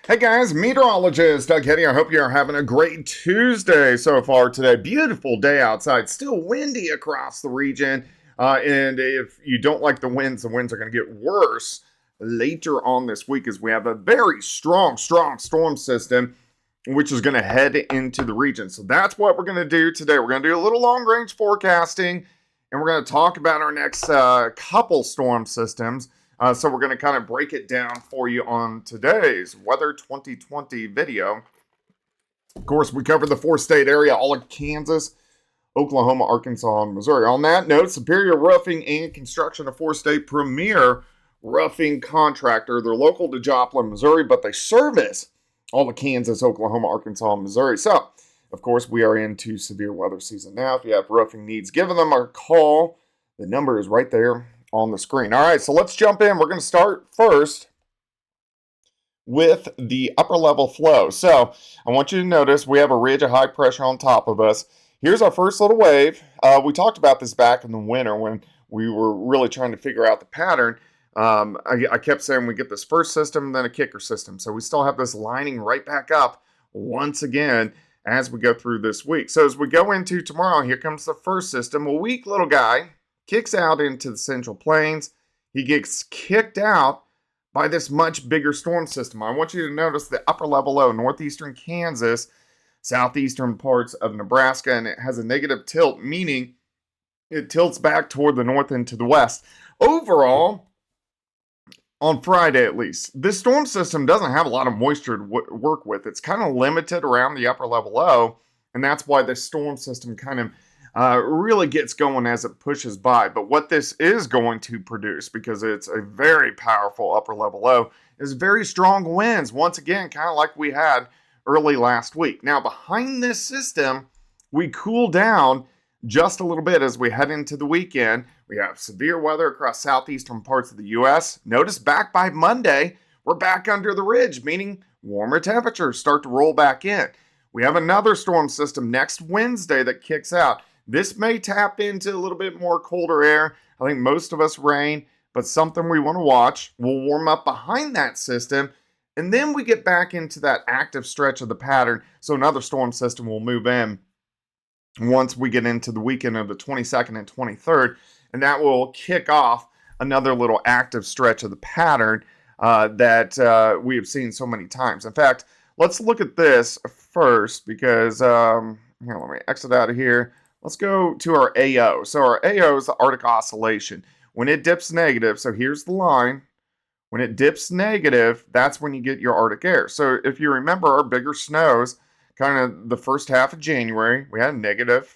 Hey guys, meteorologist Doug Henny. I hope you are having a great Tuesday so far today. Beautiful day outside, still windy across the region. And if you don't like the winds are going to get worse later on this week as we have a very strong storm system which is going to head into the region. So that's what we're going to do today. We're going to do a little long range forecasting and we're going to talk about our next couple storm systems. So we're going to kind of break it down for you on today's Weather 2020 video. Of course, we covered the four-state area, all of Kansas, Oklahoma, Arkansas, and Missouri. On that note, Superior Roofing and Construction, a four-state premier roofing contractor. They're local to Joplin, Missouri, but they service all of Kansas, Oklahoma, Arkansas, and Missouri. So, of course, we are into severe weather season now. If you have roofing needs, give them a call. The number is right there on the screen. All right, so let's jump in. We're going to start first with the upper level flow. So I want you to notice we have a ridge of high pressure on top of us. Here's our first little wave. We talked about this back in the winter when we were really trying to figure out the pattern. I kept saying we get this first system, then a kicker system. So we still have this lining right back up once again as we go through this week. So as we go into tomorrow, here comes the first system, a weak little guy. Kicks out into the Central Plains. He gets kicked out by this much bigger storm system. I want you to notice the upper level low, northeastern Kansas, southeastern parts of Nebraska, and it has a negative tilt, meaning it tilts back toward the north and to the west. Overall, on Friday at least, this storm system doesn't have a lot of moisture to work with. It's kind of limited around the upper level low, and that's why this storm system kind of really gets going as it pushes by. But what this is going to produce, because it's a very powerful upper level low, is very strong winds. Once again, kind of like we had early last week. Now, behind this system, we cool down just a little bit as we head into the weekend. We have severe weather across southeastern parts of the U.S. Notice back by Monday, we're back under the ridge, meaning warmer temperatures start to roll back in. We have another storm system next Wednesday that kicks out. This may tap into a little bit more colder air. I think most of us rain, but something we want to watch. We'll warm up behind that system, and then we get back into that active stretch of the pattern. So another storm system will move in once we get into the weekend of the 22nd and 23rd, and that will kick off another little active stretch of the pattern that we have seen so many times. In fact, let's look at this first because, here, let me exit out of here. Let's go to our AO. So our AO is the Arctic oscillation. When it dips negative, so here's the line. When it dips negative, that's when you get your Arctic air. So if you remember our bigger snows, kind of the first half of January, we had a negative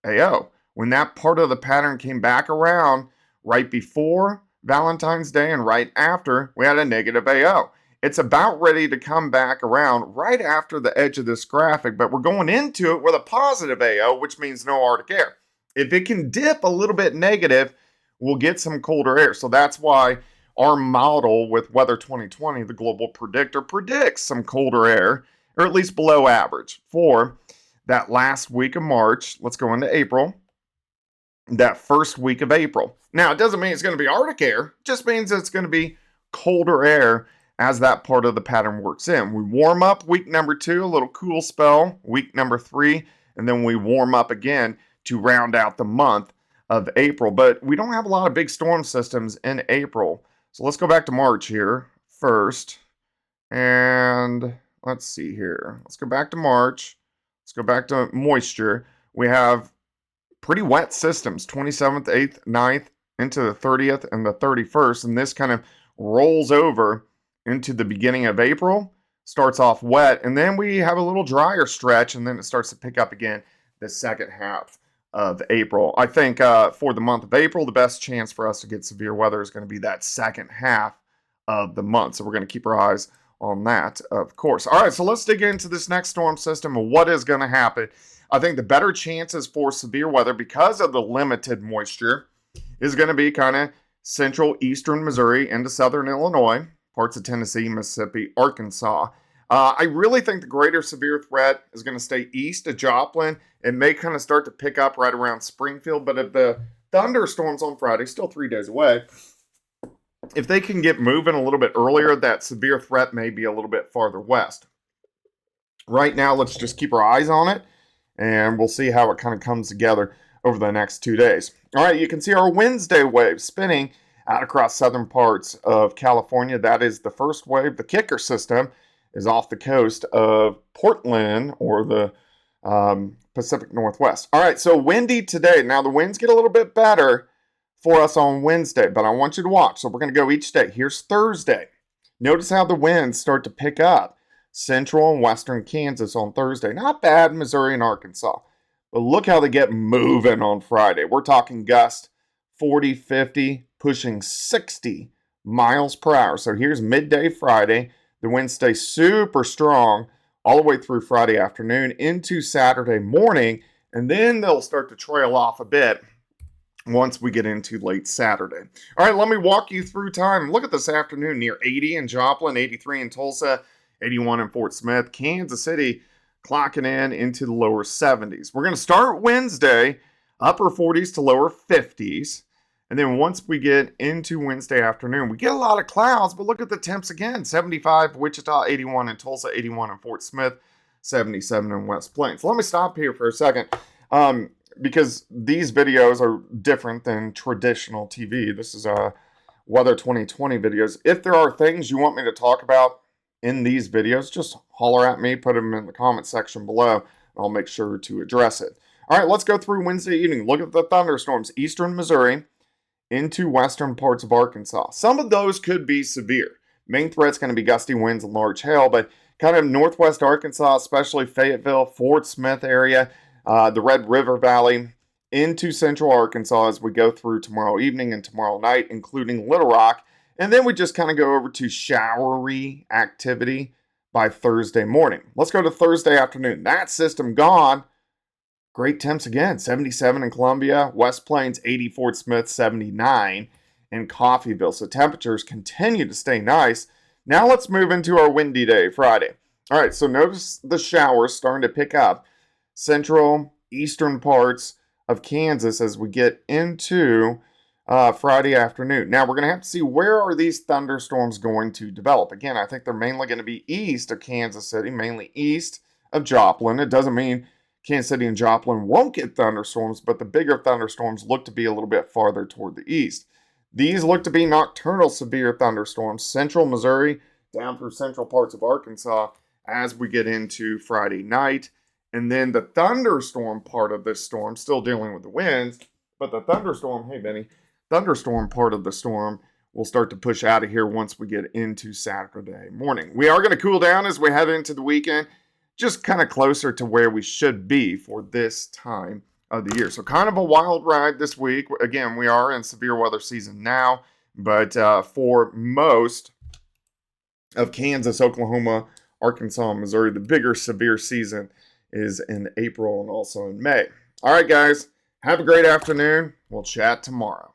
AO. When that part of the pattern came back around right before Valentine's Day and right after, we had a negative AO. It's about ready to come back around right after the edge of this graphic, but we're going into it with a positive AO, which means no Arctic air. If it can dip a little bit negative, we'll get some colder air. So that's why our model with Weather 2020, the global predictor, predicts some colder air, or at least below average, for that last week of March. Let's go into April. That first week of April. Now, it doesn't mean it's going to be Arctic air. It just means it's going to be colder air as that part of the pattern works in. We warm up week number 2, a little cool spell, week number 3, and then we warm up again to round out the month of April. But we don't have a lot of big storm systems in April. So let's go back to March here first. And let's see here. Let's go back to March. Let's go back to moisture. We have pretty wet systems, 27th, 8th, 9th, into the 30th and the 31st. And this kind of rolls over into the beginning of April, starts off wet, and then we have a little drier stretch, and then it starts to pick up again the second half of April. I think for the month of April, the best chance for us to get severe weather is going to be that second half of the month. So we're going to keep our eyes on that, of course. All right, so let's dig into this next storm system and what is going to happen. I think the better chances for severe weather because of the limited moisture is going to be kind of central eastern Missouri into southern Illinois, parts of Tennessee, Mississippi, Arkansas. I really think the greater severe threat is going to stay east of Joplin. It may kind of start to pick up right around Springfield, but if the thunderstorms on Friday, still 3 days away, if they can get moving a little bit earlier, that severe threat may be a little bit farther west. Right now, let's just keep our eyes on it, and we'll see how it kind of comes together over the next 2 days. All right, you can see our Wednesday wave spinning out across southern parts of California. That is the first wave. The kicker system is off the coast of Portland or the Pacific Northwest. All right, so windy today. Now, the winds get a little bit better for us on Wednesday, but I want you to watch. So we're going to go each day. Here's Thursday. Notice how the winds start to pick up. Central and western Kansas on Thursday. Not bad, Missouri and Arkansas. But look how they get moving on Friday. We're talking gust 40, 50, pushing 60 miles per hour. So here's midday Friday. The winds stay super strong all the way through Friday afternoon into Saturday morning. And then they'll start to trail off a bit once we get into late Saturday. All right, let me walk you through time. Look at this afternoon, near 80 in Joplin, 83 in Tulsa, 81 in Fort Smith, Kansas City clocking in into the lower 70s. We're going to start Wednesday, upper 40s to lower 50s. And then once we get into Wednesday afternoon, we get a lot of clouds, but look at the temps again. 75 Wichita, 81 in Tulsa, 81 in Fort Smith, 77 in West Plains. Let me stop here for a second because these videos are different than traditional TV. This is Weather 2020 videos. If there are things you want me to talk about in these videos, just holler at me, put them in the comment section below, and I'll make sure to address it. All right, let's go through Wednesday evening. Look at the thunderstorms. Eastern Missouri into western parts of Arkansas. Some of those could be severe. Main threat's going to be gusty winds and large hail, but kind of northwest Arkansas, especially Fayetteville, Fort Smith area, the Red River Valley, into central Arkansas as we go through tomorrow evening and tomorrow night, including Little Rock. And then we just kind of go over to showery activity by Thursday morning. Let's go to Thursday afternoon. That system gone. Great temps again. 77 in Columbia, West Plains, 80 Fort Smith, 79 in Coffeyville. So temperatures continue to stay nice. Now let's move into our windy day, Friday. All right, so notice the showers starting to pick up. Central, eastern parts of Kansas as we get into Friday afternoon. Now, we're going to have to see where are these thunderstorms going to develop. Again, I think they're mainly going to be east of Kansas City, mainly east of Joplin. It doesn't mean Kansas City and Joplin won't get thunderstorms, but the bigger thunderstorms look to be a little bit farther toward the east. These look to be nocturnal severe thunderstorms, central Missouri down through central parts of Arkansas as we get into Friday night. And then the thunderstorm part of this storm, still dealing with the winds, but the thunderstorm, hey Benny, thunderstorm part of the storm will start to push out of here once we get into Saturday morning. We are going to cool down as we head into the weekend, just kind of closer to where we should be for this time of the year. So kind of a wild ride this week. Again, we are in severe weather season now, but for most of Kansas, Oklahoma, Arkansas, and Missouri, the bigger severe season is in April and also in May. All right, guys, have a great afternoon. We'll chat tomorrow.